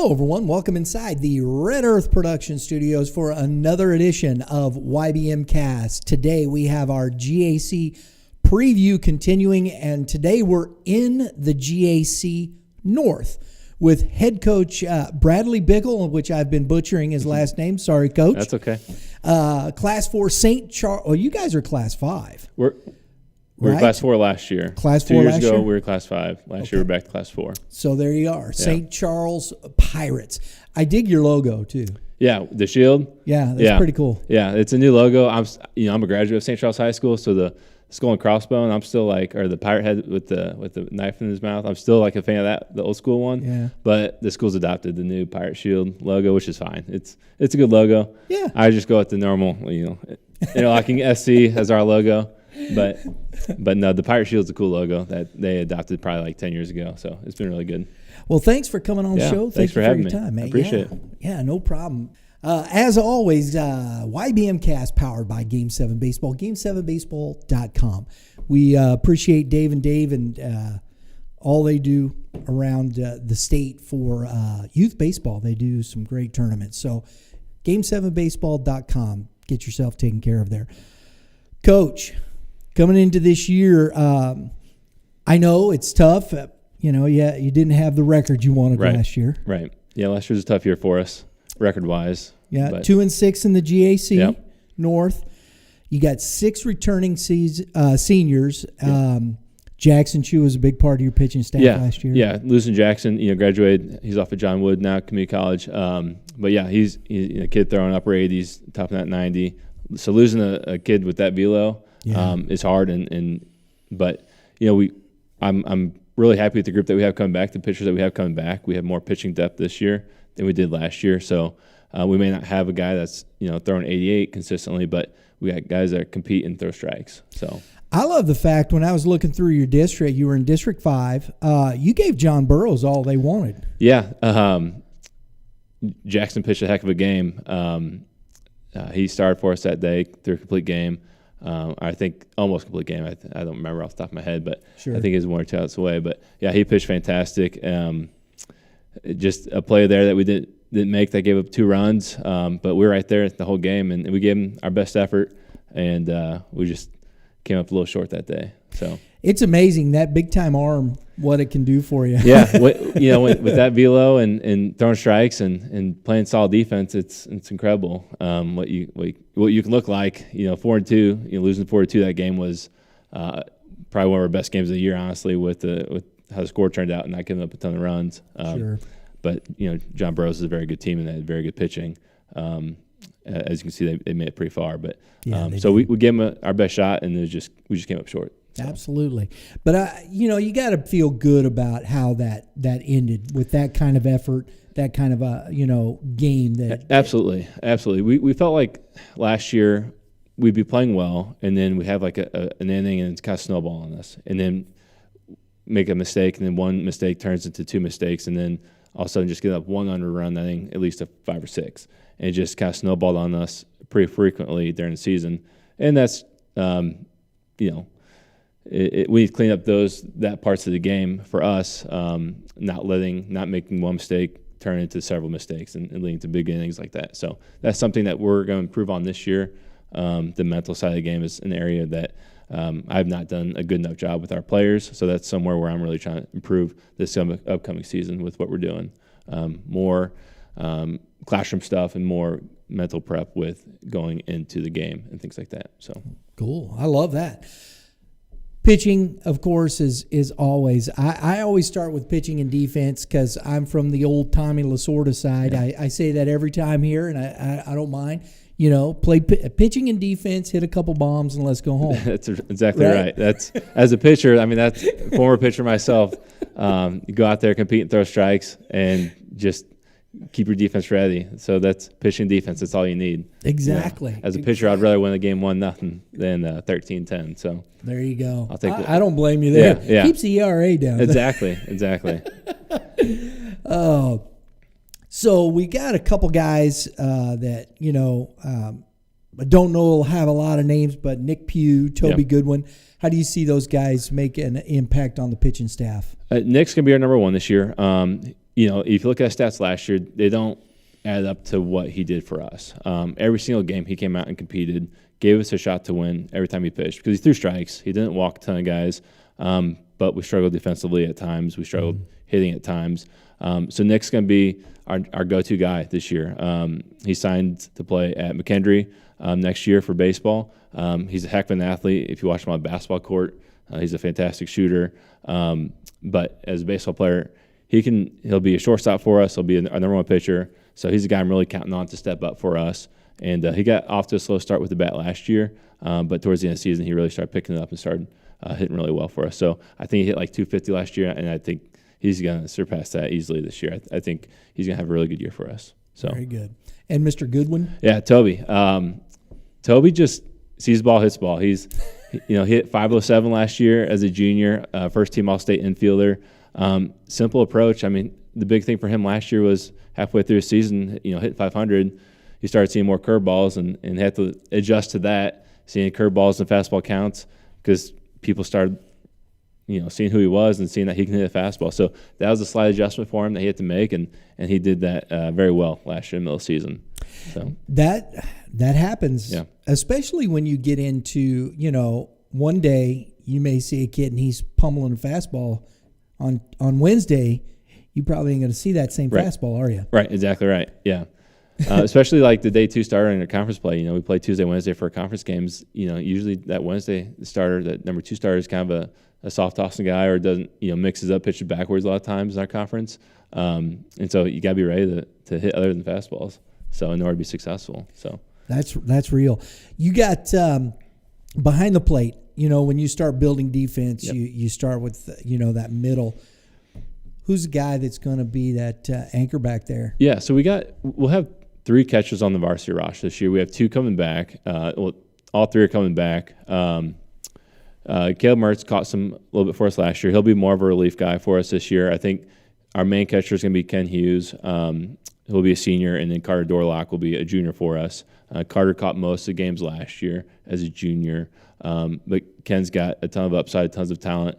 Hello, everyone. Welcome inside the Red Earth Production Studios for another edition of YBMcast. Today we have our GAC preview continuing, and today we're in the GAC North with head coach Bradley Bichel, which I've been butchering his last name. Sorry, Coach. That's okay. Class 4 St. Charles. Oh, you guys are Class 5. We were Class 4 last year. Class 4 2 years last ago, year? we were Class 5. Last year, we're back to Class 4. So there you are, St. Charles Pirates. I dig your logo, too. Yeah, the shield. Yeah, that's pretty cool. Yeah, it's a new logo. I'm a graduate of St. Charles High School, so the skull and crossbone, I'm still or the pirate head with the knife in his mouth. I'm still a fan of that, the old school one. Yeah. But the school's adopted the new pirate shield logo, which is fine. It's a good logo. Yeah. I just go with the normal, interlocking SC as our logo. But no, the pirate shield's a cool logo that they adopted probably 10 years ago. So it's been really good. Well, thanks for coming on the show. Thanks for having me. Time, man. I appreciate it. Yeah, no problem. As always, YBMcast powered by Game 7 Baseball, game7baseball.com. We appreciate Dave and all they do around the state for youth baseball. They do some great tournaments. So game7baseball.com. Get yourself taken care of there. Coach, coming into this year, I know it's tough. You didn't have the record you wanted last year. Right. Yeah, last year was a tough year for us, record-wise. Yeah, 2-6 in the GAC Yep. North. You got 6 returning seniors. Yep. Jackson Chu was a big part of your pitching staff last year. Yeah, losing Jackson, graduated. He's off at John Wood now, community college. But yeah, he's a kid throwing upper 80s, topping at 90. So losing a kid with that velo is hard. But I'm really happy with the group that we have coming back, the pitchers that we have coming back. We have more pitching depth this year than we did last year. So we may not have a guy that's throwing 88 consistently, but we got guys that compete and throw strikes. So I love the fact when I was looking through your district, you were in District 5. You gave John Burroughs all they wanted. Yeah. Jackson pitched a heck of a game. He started for us that day through a complete game. I think almost complete game. I don't remember off the top of my head, but sure. I think he was 1 or 2 outs away. But yeah, he pitched fantastic. Just a play there that we didn't make that gave up 2 runs, but we were right there the whole game, and we gave him our best effort, and we just came up a little short that day. So it's amazing that big time arm, what it can do for you. Yeah, with that velo and throwing strikes and playing solid defense, it's incredible. What you can look like. 4-2, losing 4-2 that game was probably one of our best games of the year, honestly, with how the score turned out and not giving up a ton of runs. Sure. But John Burroughs is a very good team and they had very good pitching. As you can see, they made it pretty far. But so we gave them our best shot, and we just came up short. So. Absolutely. But, you got to feel good about how that ended with that kind of effort, that kind of a, game. Absolutely. We felt like last year we'd be playing well, and then we have an inning, and it's kind of snowballing us. And then make a mistake, and then one mistake turns into 2 mistakes, and then all of a sudden just get up 1 run inning, at least a 5 or 6. And it just kind of snowballed on us pretty frequently during the season. And that's, we need to clean up that parts of the game for us, not making one mistake turn into several mistakes and leading to big innings like that. So that's something that we're going to improve on this year. The mental side of the game is an area that I've not done a good enough job with our players. So that's somewhere where I'm really trying to improve this upcoming season with what we're doing. More classroom stuff and more mental prep with going into the game and things like that. So cool. I love that. Pitching, of course, is always. I always start with pitching and defense because I'm from the old Tommy Lasorda side. Yeah. I say that every time here, and I don't mind. Play pitching and defense, hit a couple bombs, and let's go home. That's exactly right. That's as a pitcher. That's former pitcher myself. You go out there, compete, and throw strikes, and just keep your defense ready. So that's pitching defense. That's all you need. Exactly. As a pitcher, I'd rather win a game 1-0 than 13-10. So there you go. I'll take I don't blame you there. Yeah. Keeps the ERA down. Exactly. So we got a couple guys that I don't know will have a lot of names, but Nick Pugh, Toby Goodwin. How do you see those guys make an impact on the pitching staff? Nick's gonna be our number 1 this year. if you look at stats last year, they don't add up to what he did for us. Every single game he came out and competed, gave us a shot to win every time he pitched because he threw strikes. He didn't walk a ton of guys, but we struggled defensively at times. We struggled hitting at times. So Nick's going to be our go-to guy this year. He signed to play at McKendree next year for baseball. He's a heck of an athlete. If you watch him on a basketball court, he's a fantastic shooter. But as a baseball player, he'll be a shortstop for us. He'll be our number one pitcher. So he's a guy I'm really counting on to step up for us. And he got off to a slow start with the bat last year, but towards the end of the season, he really started picking it up and started hitting really well for us. So I think he hit like 250 last year, and I think he's going to surpass that easily this year. I think he's going to have a really good year for us. So very good. And Mr. Goodwin? Yeah, Toby. Toby just sees the ball, hits the ball. He hit 507 last year as a junior, first team All-State infielder. Simple approach. I mean, the big thing for him last year was halfway through the season, hitting 500, he started seeing more curveballs and had to adjust to that, seeing curveballs and fastball counts because people started, seeing who he was and seeing that he can hit a fastball. So that was a slight adjustment for him that he had to make, and he did that very well last year in the middle of the season. So that happens, especially when you get into, one day you may see a kid and he's pummeling a fastball. On Wednesday, you probably ain't going to see that same fastball, are you? Right, exactly right, yeah. Especially like the day two starter in a conference play. We play Tuesday, Wednesday for conference games. Usually that Wednesday, the starter, that number two starter is kind of a soft tossing guy or doesn't, mixes up, pitches backwards a lot of times in our conference. And so you got to be ready to hit other than fastballs. So in order to be successful. So that's real. You got behind the plate. When you start building defense, you start with that middle. Who's the guy that's going to be that anchor back there? Yeah, so we'll have 3 catchers on the varsity roster this year. We have 2 coming back. All 3 are coming back. Caleb Mertz caught a little bit for us last year. He'll be more of a relief guy for us this year. I think our main catcher is going to be Ken Hughes. He'll be a senior, and then Carter Dorlock will be a junior for us. Carter caught most of the games last year as a junior, but Ken's got a ton of upside, tons of talent.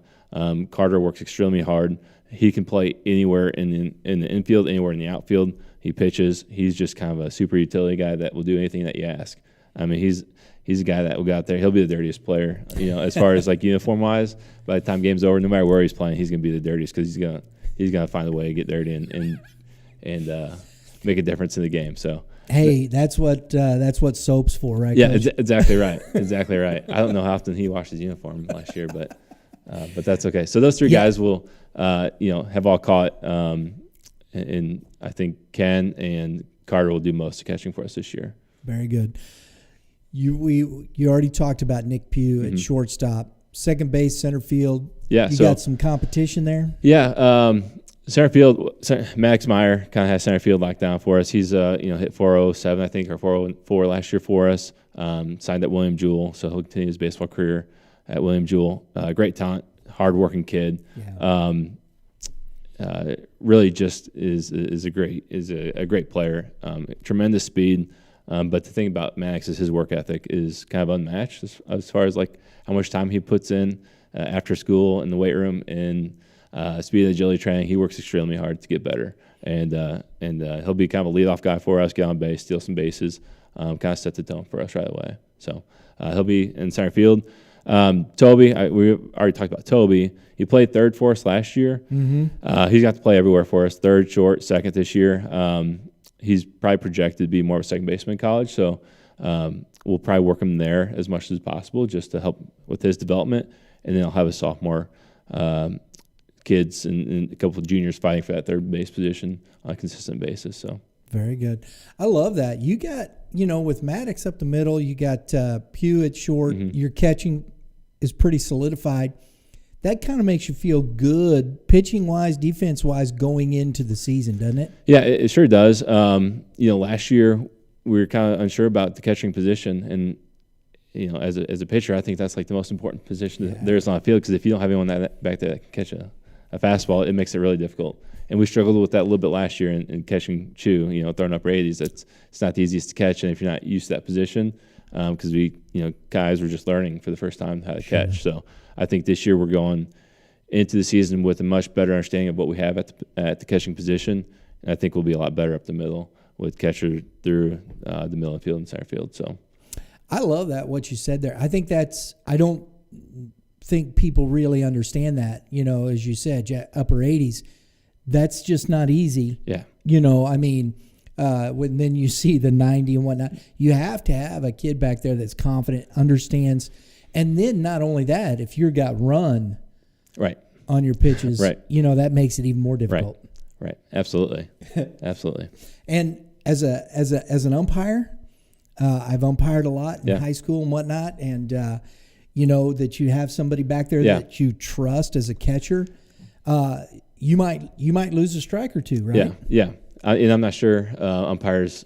Carter works extremely hard. He can play anywhere in the infield, anywhere in the outfield. He pitches. He's just kind of a super utility guy that will do anything that you ask. I mean, he's a guy that will go out there. He'll be the dirtiest player, as far as like uniform wise. By the time game's over, no matter where he's playing, he's gonna be the dirtiest because he's gonna find a way to get dirty and make a difference in the game. So. Hey, that's what soap's for, right? Yeah, exactly right. Exactly right. I don't know how often he washed his uniform last year, but that's okay. So those 3 guys will, have all caught, and I think Ken and Carter will do most of the catching for us this year. Very good. You already talked about Nick Pugh at shortstop, second base, center field. Yeah, you got some competition there. Yeah. Center field, Max Meyer kind of has center field locked down for us. He's hit 407, I think, or 404 last year for us. Signed at William Jewell, so he'll continue his baseball career at William Jewell. Great talent, hardworking kid. Yeah. Really, just is a great player. Tremendous speed. But the thing about Max is his work ethic is kind of unmatched as far as like how much time he puts in after school in the weight room and. Speed and agility training, he works extremely hard to get better, and he'll be kind of a leadoff guy for us, get on base, steal some bases, kind of set the tone for us right away. So he'll be in center field. Toby, we already talked about Toby. He played third for us last year. Mm-hmm. He's got to play everywhere for us, third, short, second this year. He's probably projected to be more of a second baseman in college, so we'll probably work him there as much as possible just to help with his development, and then I'll have a sophomore kids and a couple of juniors fighting for that third base position on a consistent basis. So very good. I love that. You got, with Maddox up the middle, you got Pugh at short. Mm-hmm. Your catching is pretty solidified. That kind of makes you feel good pitching-wise, defense-wise going into the season, doesn't it? Yeah, it sure does. Last year we were kind of unsure about the catching position, and as a pitcher, I think that's like the most important position there is on the field, because if you don't have anyone back there that can catch a fastball, it makes it really difficult. And we struggled with that a little bit last year in catching Chu, throwing up 80s. It's not the easiest to catch, and if you're not used to that position, because guys were just learning for the first time how to catch. So I think this year we're going into the season with a much better understanding of what we have at the catching position. And I think we'll be a lot better up the middle with catcher through the middle of the field and center field. So I love that, what you said there. I think I don't think people really understand that, as you said, upper 80s. That's just not easy. Yeah. When then you see the 90 and whatnot, you have to have a kid back there that's confident, understands. And then not only that, if you've got run on your pitches, that makes it even more difficult. Right. Absolutely. Absolutely. And as an umpire, I've umpired a lot in high school and whatnot. And, that you have somebody back there that you trust as a catcher, you might lose a strike or two, right? Yeah. And I'm not sure umpires,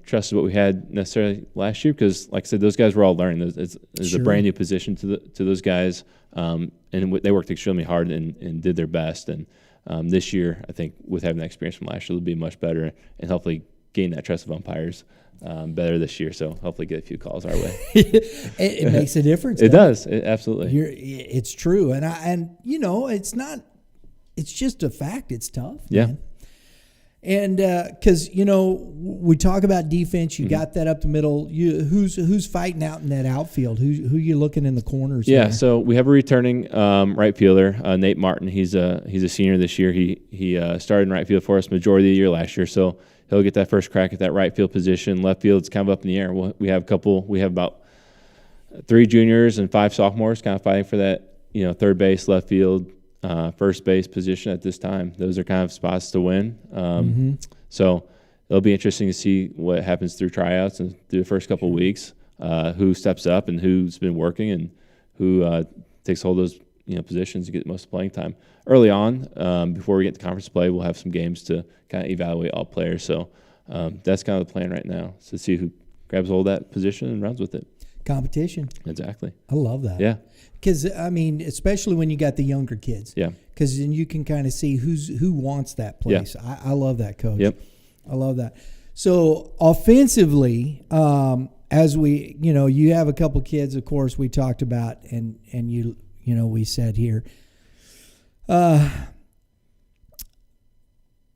trusted what we had necessarily last year because, like I said, those guys were all learning. It's a brand new position to those guys, and they worked extremely hard and did their best. And this year, I think with having that experience from last year, it'll be much better and hopefully gain that trust of umpires better this year. So hopefully get a few calls our way. It makes a difference. It does. Absolutely. It's true, and it's not. It's just a fact. It's tough. Yeah. Man. And because we talk about defense, you got that up the middle. Who's fighting out in that outfield? Who you looking in the corners? Yeah, there? So we have a returning right fielder, Nate Martin. He's a senior this year. He started in right field for us majority of the year last year. So he'll get that first crack at that right field position. Left field's kind of up in the air. We have about 3 juniors and 5 sophomores kind of fighting for that third base, left field, first base position at this time. Those are kind of spots to win. So it'll be interesting to see what happens through tryouts and through the first couple of weeks, who steps up and who's been working and who takes hold of those positions to get most playing time. Early on, before we get to conference play, we'll have some games to kind of evaluate all players. So that's kind of the plan right now, is to see who grabs hold of that position and runs with it. Competition. Exactly. I love that. Yeah. Because, especially when you got the younger kids. Yeah. Because then you can kind of see who wants that place. Yeah. I love that, Coach. Yep. I love that. So, offensively, as we, you have a couple kids, of course, we talked about, and we said here.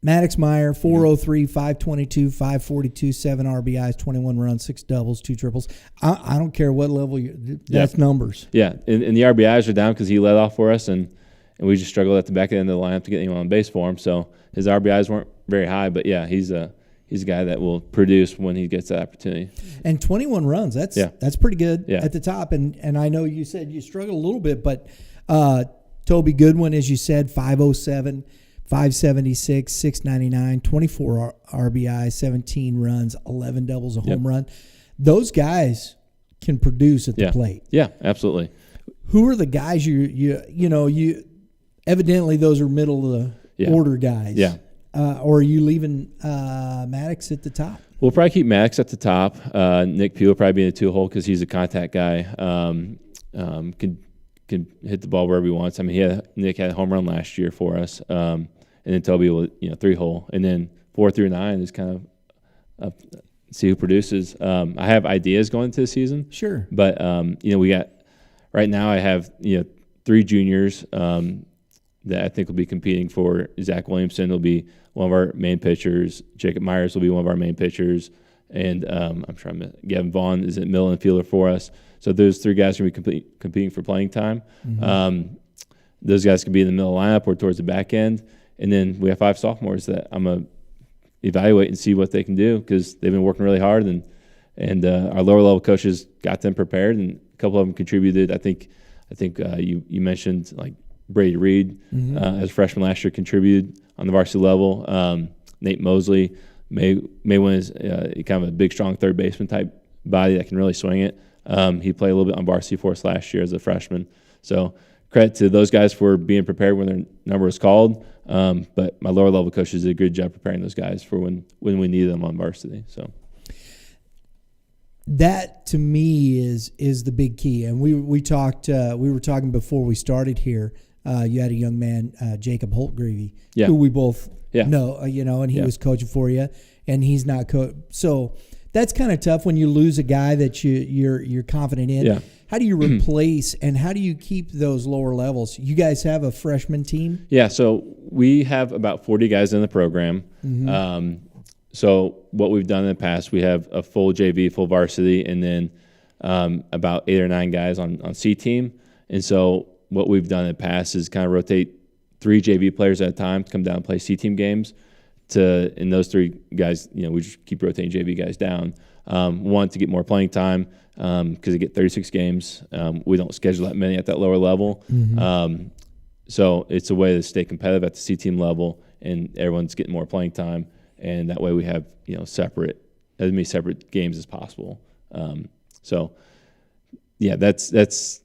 Maddox Meyer, 403, 522, 542, 7 RBIs, 21 runs, 6 doubles, 2 triples. I don't care what level that's numbers. Yeah, and the RBIs are down because he led off for us, and we just struggled at the back end of the lineup to get anyone on base for him. So his RBIs weren't very high, but yeah, he's a guy that will produce when he gets that opportunity. And 21 runs, that's pretty good at the top. And I know you said you struggled a little bit, but Toby Goodwin, as you said, 507. 576, 699, 24 RBI, 17 runs, 11 doubles, a home run. Those guys can produce at the plate. Yeah, absolutely. Who are the guys you evidently those are middle of the order guys. Yeah. Or are you leaving Maddox at the top? We'll probably keep Maddox at the top. Nick Pugh will probably be in the 2-hole because he's a contact guy. Can hit the ball wherever he wants. I mean, Nick had a home run last year for us. And then Toby will, 3-hole. And then 4 through 9 is kind of see who produces. I have ideas going into the season. Sure. But, we got – right now I have, 3 juniors that I think will be competing for. Zach Williamson will be one of our main pitchers. Jacob Myers will be one of our main pitchers. And Gavin Vaughn is at middle infielder for us. So those 3 guys are going to be competing for playing time. Mm-hmm. Those guys can be in the middle lineup or towards the back end. And then we have 5 sophomores that I'm going to evaluate and see what they can do because they've been working really hard. And our lower level coaches got them prepared, and a couple of them contributed. I think you mentioned like Brady Reed as a freshman last year contributed on the varsity level. Nate Mosley may win as kind of a big, strong third baseman type body that can really swing it. He played a little bit on varsity for us last year as a freshman. So credit to those guys for being prepared when their number was called. But my lower level coaches did a good job preparing those guys for when we need them on varsity. So that to me is the big key. And we were talking before we started here. You had a young man, Jacob Holtgreevy, who we both know, and he was coaching for you, and he's not so that's kind of tough when you lose a guy that you're confident in. Yeah. How do you replace and how do you keep those lower levels? You guys have a freshman team? Yeah, so we have about 40 guys in the program. So what we've done in the past, we have a full JV, full varsity, and then about 8 or 9 guys on C team. And so what we've done in the past is kind of rotate 3 JV players at a time to come down and play C team games. And those 3 guys, we just keep rotating JV guys down. One, to get more playing time because they get 36 games. We don't schedule that many at that lower level. So it's a way to stay competitive at the C team level, and everyone's getting more playing time. And that way we have as many separate games as possible. So yeah, that's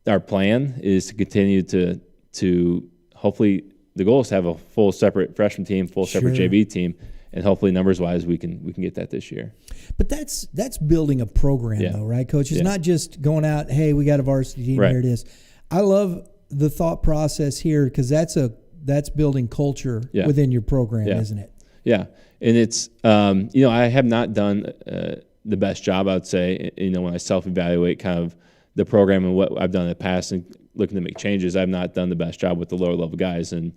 our plan, is to continue to hopefully the goal is to have a full separate freshman team, full separate JV team, and hopefully numbers wise we can get that this year. But that's building a program though, right, Coach? It's not just going out, hey, we got a varsity team, here it is. I love the thought process here because that's building culture within your program, isn't it? Yeah, and it's I have not done the best job, I would say, when I self-evaluate kind of the program and what I've done in the past and looking to make changes. I've not done the best job with the lower level guys and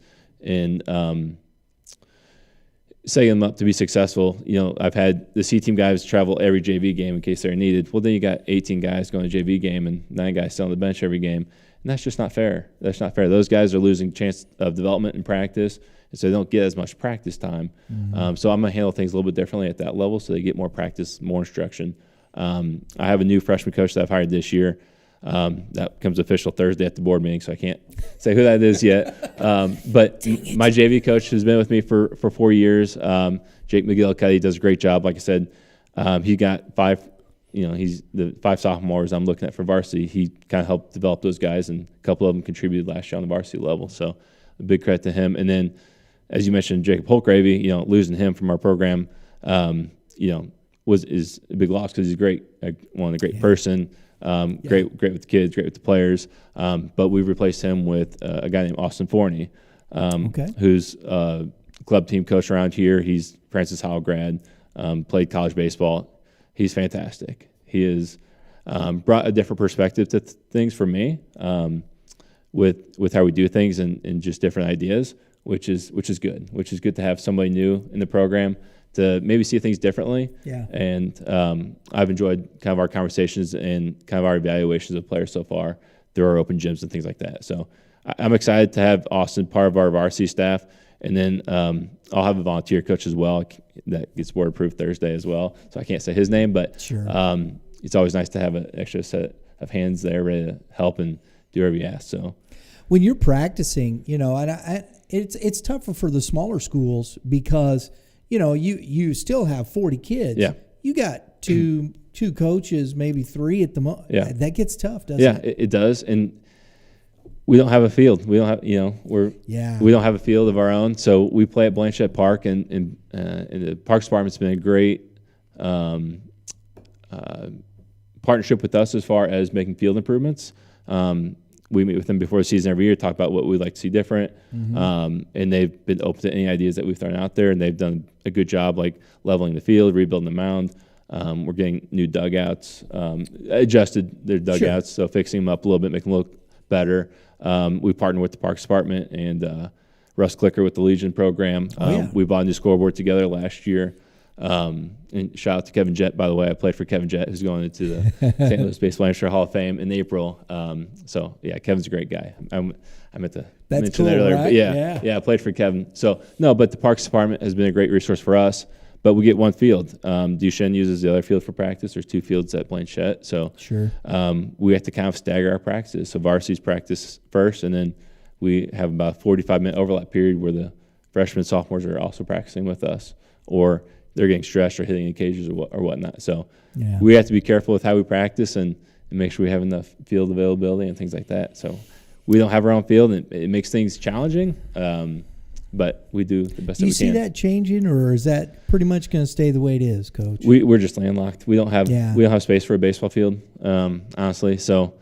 setting them up to be successful. I've had the C team guys travel every JV game in case they're needed. Well, then you got 18 guys going to JV game and 9 guys still on the bench every game. And that's just not fair. That's not fair. Those guys are losing chance of development and practice, and so they don't get as much practice time. So I'm going to handle things a little bit differently at that level so they get more practice, more instruction. I have a new freshman coach that I've hired this year. That becomes official Thursday at the board meeting, so I can't say who that is yet. But my JV coach has been with me for 4 years. Jake McGillicuddy does a great job. Like I said, he got 5. He's the 5 sophomores I'm looking at for varsity. He kind of helped develop those guys, and a couple of them contributed last year on the varsity level. So a big credit to him. And then, as you mentioned, Jacob Holtgravy, losing him from our program, is a big loss because he's great, a great person, great with the kids, great with the players. But we replaced him with a guy named Austin Forney, who's a club team coach around here. He's Francis Howell grad, played college baseball. He's fantastic. He has brought a different perspective to things for me with how we do things and just different ideas, which is good. Which is good to have somebody new in the program to maybe see things differently. Yeah. And I've enjoyed kind of our conversations and kind of our evaluations of players so far through our open gyms and things like that. So I'm excited to have Austin part of our varsity staff. And then I'll have a volunteer coach as well that gets board approved Thursday as well. So I can't say his name, but it's always nice to have an extra set of hands there ready to help and do whatever you ask. So when you're practicing, it's tougher for the smaller schools because you still have 40 kids. Yeah, you got two coaches, maybe 3 at the most. Yeah, that gets tough, doesn't it? Yeah, it does. And we don't have a field. We don't have, we don't have a field of our own. So we play at Blanchette Park, and the Parks Department's been a great partnership with us as far as making field improvements. We meet with them before the season every year, talk about what we'd like to see different, and they've been open to any ideas that we've thrown out there, and they've done a good job, like leveling the field, rebuilding the mound. We're getting new dugouts, adjusted their dugouts, so fixing them up a little bit, making them look better. We partnered with the Parks Department and Russ Clicker with the Legion program. We bought a new scoreboard together last year. And shout out to Kevin Jett, by the way. I played for Kevin Jett, who's going into the St. Louis Baseball Industry Hall of Fame in April. So yeah, Kevin's a great guy. I meant to mention that earlier. Right? But I played for Kevin. So no, but the Parks Department has been a great resource for us. But we get one field. Duchesne uses the other field for practice. There's 2 fields at Blanchette. So we have to kind of stagger our practices. So varsities practice first, and then we have about a 45-minute overlap period where the freshmen and sophomores are also practicing with us, or they're getting stretched or hitting the cages or whatnot. So we have to be careful with how we practice and make sure we have enough field availability and things like that. So we don't have our own field, and it makes things challenging. But we do the best that we can. Do you see that changing, or is that pretty much going to stay the way it is, Coach? We're just landlocked. We don't have space for a baseball field, honestly. So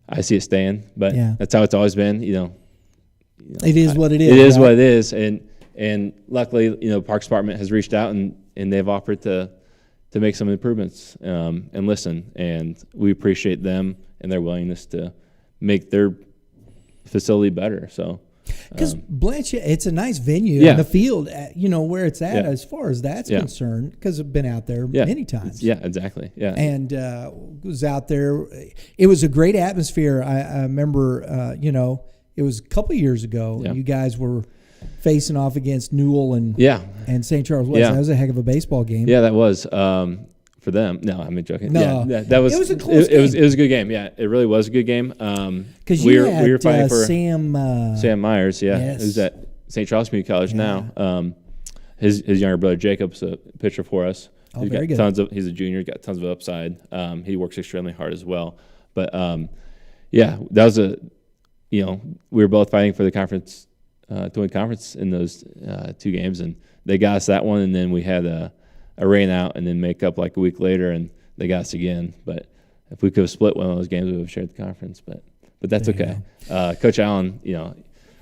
I see it staying, but that's how it's always been. It is what it is. It is what it is, and luckily, Parks Department has reached out and they've offered to make some improvements and listen. And we appreciate them and their willingness to make their facility better. So. Because Blanche, it's a nice venue, and the field, where it's at as far as that's concerned, because I've been out there many times. Yeah, exactly. Yeah, and was out there. It was a great atmosphere. I remember, it was a couple of years ago. You guys were facing off against Newell and St. Charles West. That was a heck of a baseball game. Yeah, that was. For them, no, I'm joking. No, that was. It was a close game. It was a good game. Yeah, it really was a good game. Because we were fighting for Sam Myers. Yeah, yes. who's at St. Charles Community College now. His younger brother Jacob's a pitcher for us. Oh, very good. He's a junior. Got tons of upside. He works extremely hard as well. But that was we were both fighting for the conference to win conference in those 2 games, and they got us that one, and then we had a rain out and then make up like a week later, and they got us again. But if we could have split one of those games, we would have shared the conference. But that's okay. Coach Allen,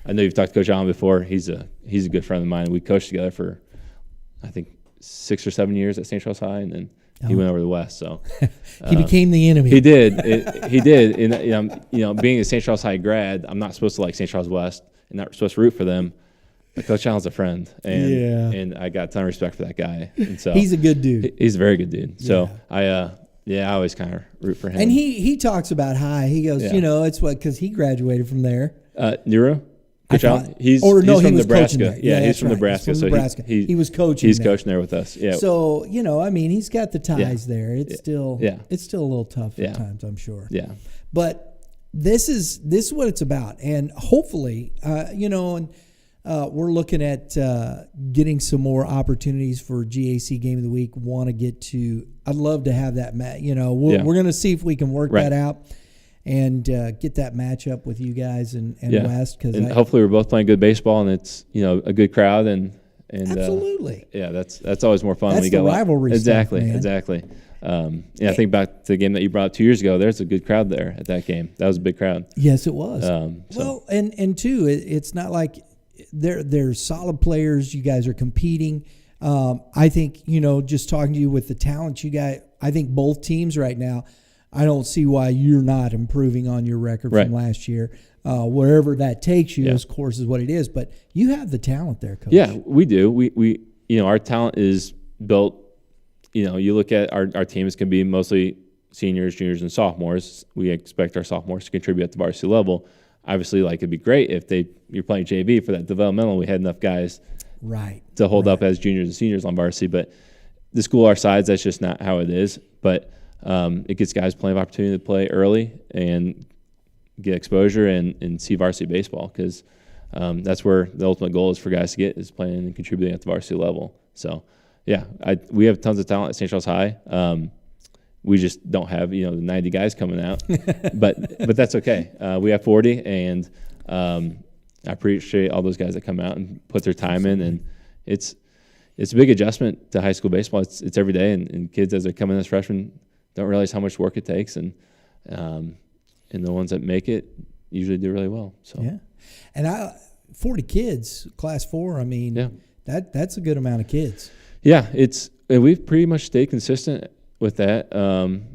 I know you've talked to Coach Allen before. He's a good friend of mine. We coached together for I think 6 or 7 years at St. Charles High, and then he went over to the West. So he became the enemy. He did. He did. And being a St. Charles High grad, I'm not supposed to like St. Charles West and not supposed to root for them. But Coach Allen's a friend, and I got a ton of respect for that guy. And so he's a good dude. He's a very good dude. So I always kind of root for him. And he talks about High. He goes, it's because he graduated from there. Nero? Coach Allen? He's from Nebraska. Yeah, he's from Nebraska. He's from Nebraska. He was coaching. He's coaching there with us. Yeah. So he's got the ties there. It's still a little tough at times, I'm sure. Yeah. But this is what it's about, and hopefully, we're looking at getting some more opportunities for GAC Game of the Week. I'd love to have that match. We're going to see if we can work that out and get that matchup with you guys and West. And hopefully we're both playing good baseball, and it's a good crowd and absolutely. That's always more fun. That's when the rivalry stuff, man. Exactly. I think back to the game that you brought up 2 years ago. There's a good crowd there at that game. That was a big crowd. Yes, it was. Well, and two, it's not like they're solid players. You guys are competing. I think, just talking to you with the talent you got, I think both teams right now, I don't see why you're not improving on your record from last year. Wherever that takes you, of course, is what it is. But you have the talent there, Coach. Yeah, we do. We our talent is built. You look at our teams can be mostly seniors, juniors, and sophomores. We expect our sophomores to contribute at the varsity level. Obviously, it'd be great if you're playing JV for that developmental. We had enough guys to hold up as juniors and seniors on varsity. But the school our size, that's just not how it is. But it gets guys plenty of opportunity to play early and get exposure and see varsity baseball, because that's where the ultimate goal is for guys to get, is playing and contributing at the varsity level. So, we have tons of talent at St. Charles High. We just don't have the 90 guys coming out, but that's okay. We have 40, and I appreciate all those guys that come out and put their time in, and it's a big adjustment to high school baseball. It's every day, and kids as they come in as freshmen don't realize how much work it takes, and the ones that make it usually do really well. So and 40 kids, class 4. I mean, that's a good amount of kids. Yeah, we've pretty much stayed consistent with that,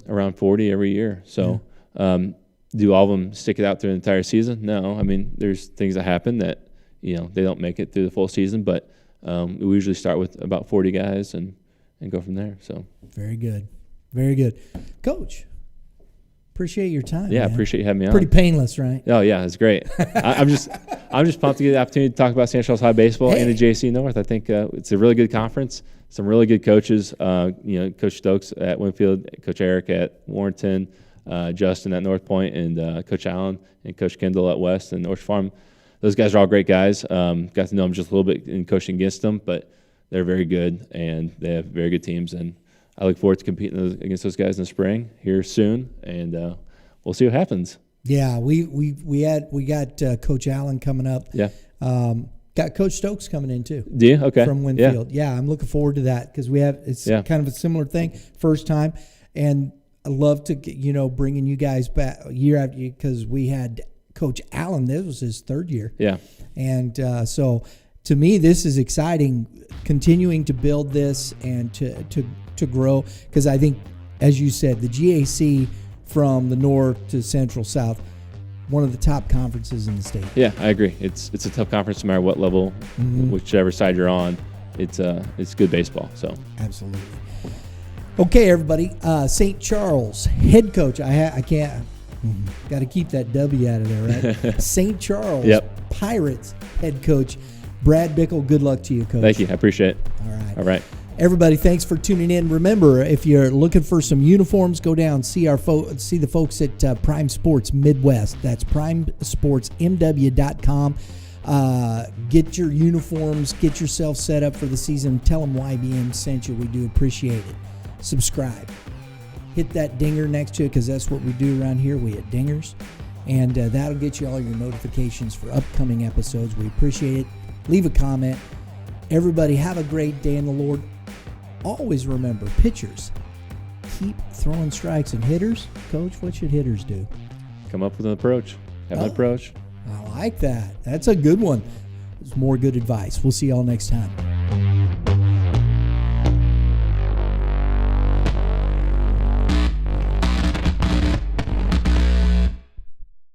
around 40 every year. So do all of them stick it out through the entire season? No. There's things that happen that, they don't make it through the full season, but we usually start with about 40 guys and go from there. So very good. Very good. Coach, appreciate your time. Yeah, man. Appreciate you having me on. Pretty painless, right? Oh, yeah, it's great. I'm just pumped to get the opportunity to talk about St. Charles High baseball and the GAC North. I think it's a really good conference. Some really good coaches, Coach Stokes at Winfield, Coach Eric at Warrenton, Justin at North Point, and Coach Allen and Coach Kendall at West and North Farm. Those guys are all great guys. Got to know them just a little bit in coaching against them, but they're very good, and they have very good teams. And I look forward to competing against those guys in the spring here soon, and we'll see what happens. Yeah, we got Coach Allen coming up. Yeah. Got Coach Stokes coming in too. Do you? Okay. From Winfield. Yeah, I'm looking forward to that, because it's kind of a similar thing, first time, and I love to get, bringing you guys back year after year, because we had Coach Allen. This was his third year. Yeah. And so to me, this is exciting, continuing to build this and to to grow, because I think, as you said, the GAC from the north to central south, one of the top conferences in the state. Yeah, I agree. It's a tough conference no matter what level, whichever side you're on. It's good baseball. So absolutely. Okay, everybody. St. Charles head coach. I can't. Got to keep that W out of there, right? St. Charles Pirates head coach Brad Bichel. Good luck to you, Coach. Thank you. I appreciate it. All right. Everybody, thanks for tuning in. Remember, if you're looking for some uniforms, go down see the folks at Prime Sports Midwest. That's primesportsmw.com. Get your uniforms. Get yourself set up for the season. Tell them YBM sent you. We do appreciate it. Subscribe. Hit that dinger next to it, because that's what we do around here. We hit dingers. And that'll get you all your notifications for upcoming episodes. We appreciate it. Leave a comment. Everybody, have a great day in the Lord. Always remember, pitchers, keep throwing strikes, and hitters, Coach, what should hitters do? Come up with an approach. Have an approach. I like that. That's a good one. There's more good advice. We'll see y'all next time.